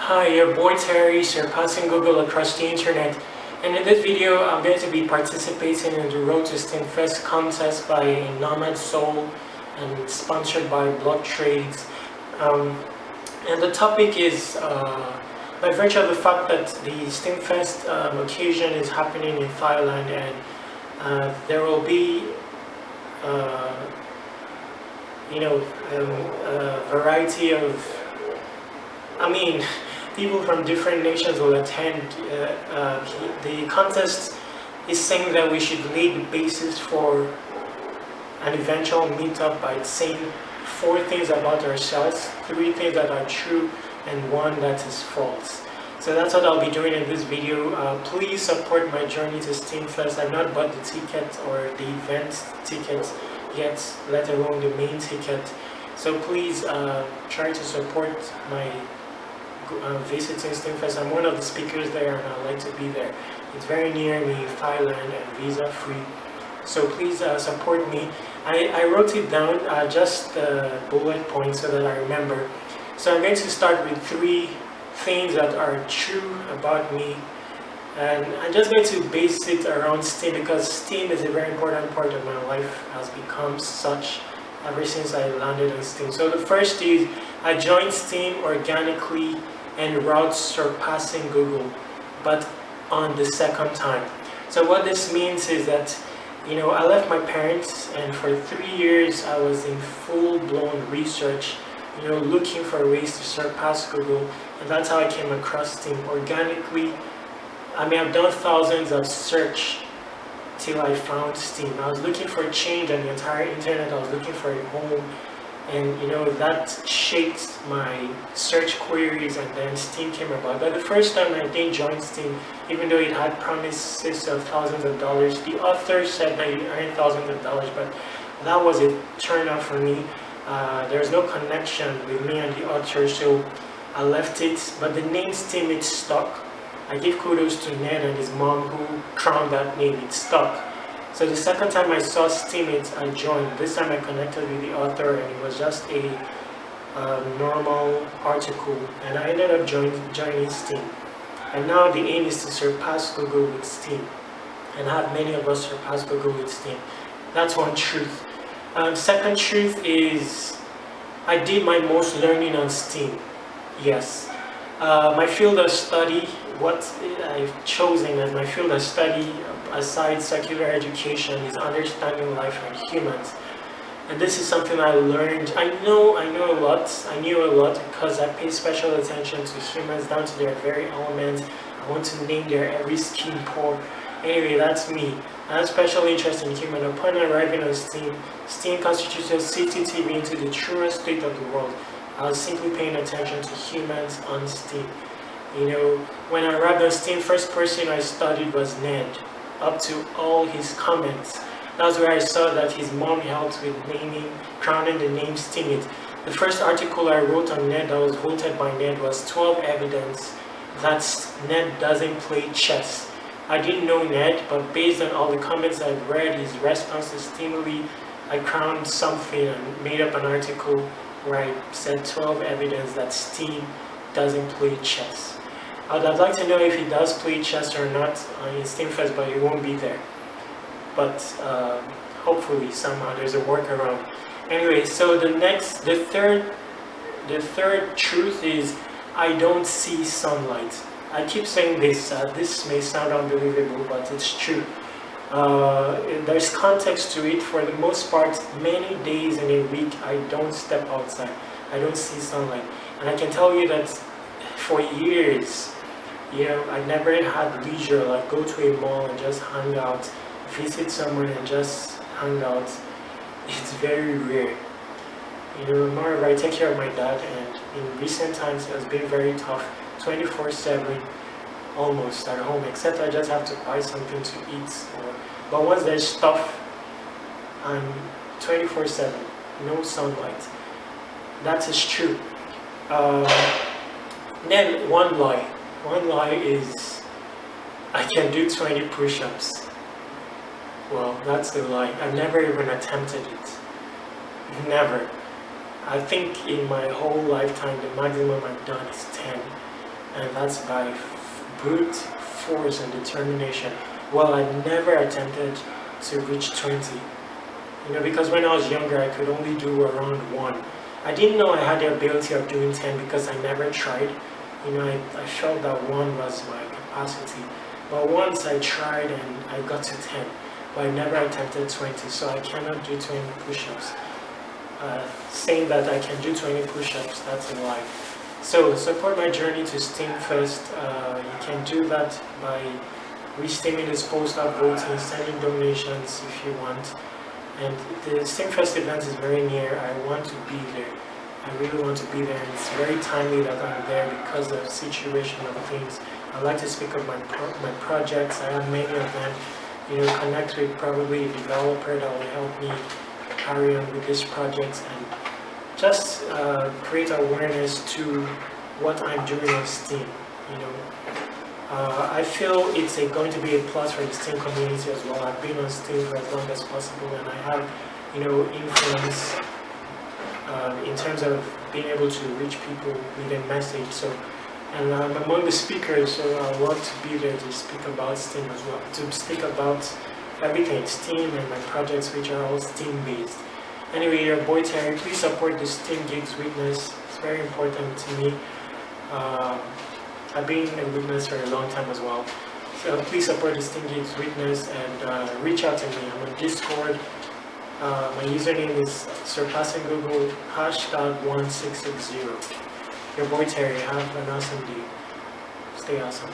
Hi, your boy Terry, surpassing Google across the internet, and in this video I'm going to be participating in the Road to Steemfest contest by Nomad Soul and sponsored by Block Trades. And the topic is, by virtue of the fact that the Steemfest occasion is happening in Thailand, and there will be a variety of, people from different nations will attend. The contest is saying that we should lay the basis for an eventual meetup by saying 4 things about ourselves, 3 things that are true, and 1 that is false. So that's what I'll be doing in this video. Please support my journey to Steemfest. I've not bought the ticket or the event ticket yet, let alone the main ticket. So please try to support my visiting Steemfest. I'm one of the speakers there and I'd like to be there. It's very near me, Thailand, and visa free. So please support me. I wrote it down, just bullet points so that I remember. So I'm going to start with 3 things that are true about me. And I'm just going to base it around Steam because Steam is a very important part of my life, has become such ever since I landed on Steam. So the first is I joined Steam organically en route surpassing Google, but on the 2nd time. So what this means is that, I left my parents, and for 3 years I was in full-blown research, looking for ways to surpass Google, and that's how I came across Steam organically. I've done thousands of search till I found Steam. I was looking for a change on the entire internet. I was looking for a home, and that shaped my search queries, and then Steam came about. But the first time I didn't join Steam, even though it had promises of thousands of dollars, the author said that you earn thousands of dollars, but that was a turn off for me. There's no connection with me and the author, so I left it. But the name Steam, it stuck. I give kudos to Ned and his mom who crowned that name. It stuck. So the 2nd time I saw Steam, I joined. This time I connected with the author, and it was just a normal article, and I ended up joining Steam. And now the aim is to surpass Google with Steam, and have many of us surpass Google with Steam. That's one truth. Second truth is I did my most learning on Steam. Yes. My field of study, what I've chosen as my field of study aside secular education, is understanding life and humans. And this is something I learned. I knew a lot because I pay special attention to humans down to their very elements. I want to name their every skin pore. Anyway, that's me. I have special interest in human. Upon arriving on Steam, Steam constituted CCTV into the truest state of the world. I was simply paying attention to humans on Steam. When I arrived on Steam, first person I studied was Ned, up to all his comments. That's where I saw that his mom helped with crowning the name Steam. The first article I wrote on Ned that was voted by Ned was 12 evidence that Ned doesn't play chess. I didn't know Ned, but based on all the comments I've read, his response to stimuli, I crowned something and made up an article where I said 12 evidence that Steam doesn't play chess. I'd like to know if he does play chess or not in Steemfest, but he won't be there. But hopefully somehow there's a workaround. Anyway, so the third truth is I don't see sunlight. I keep saying this. This may sound unbelievable, but it's true. There's context to it. For the most part, many days in a week, I don't step outside. I don't see sunlight. And I can tell you that for years, I never had leisure, like go to a mall and just hang out, visit someone and just hang out. It's very rare. Moreover, I take care of my dad, and in recent times, it has been very tough, 24/7. Almost at home, except I just have to buy something to eat. But once there's stuff, I'm 24/7, no sunlight. That is true. Then one lie is I can do 20 push-ups. Well, that's a lie. I've never even attempted it. Never. I think in my whole lifetime the maximum I've done is 10. and that's by brute force and determination. Well, I never attempted to reach 20, because when I was younger I could only do around 1. I didn't know I had the ability of doing 10 because I never tried. I felt that 1 was my capacity, but once I tried and I got to 10, but I never attempted 20, so I cannot do 20 push-ups. Saying that I can do 20 push-ups, that's a lie. So support my journey to Steemfest. You can do that by re-steaming this post up, voting, sending donations if you want. And the Steemfest event is very near. I want to be there. I really want to be there, and it's very timely that I'm there because of the situation of things. I like to speak of my projects. I have many of them. Connect with probably a developer that will help me carry on with these projects and just create awareness to what I'm doing on Steam. I feel it's going to be a plus for the Steam community as well. I've been on Steam for as long as possible, and I have, influence in terms of being able to reach people with a message. So, and I'm among the speakers, so I want to be there to speak about Steam as well, to speak about everything Steam and my projects, which are all Steam based. Anyway, your boy Terry, please support the Steam Gigs Witness. It's very important to me. I've been a witness for a long time as well. So please support the Steam Gigs Witness and reach out to me. I'm on Discord. My username is surpassinggoogle #1660. Your boy Terry, have an awesome day. Stay awesome.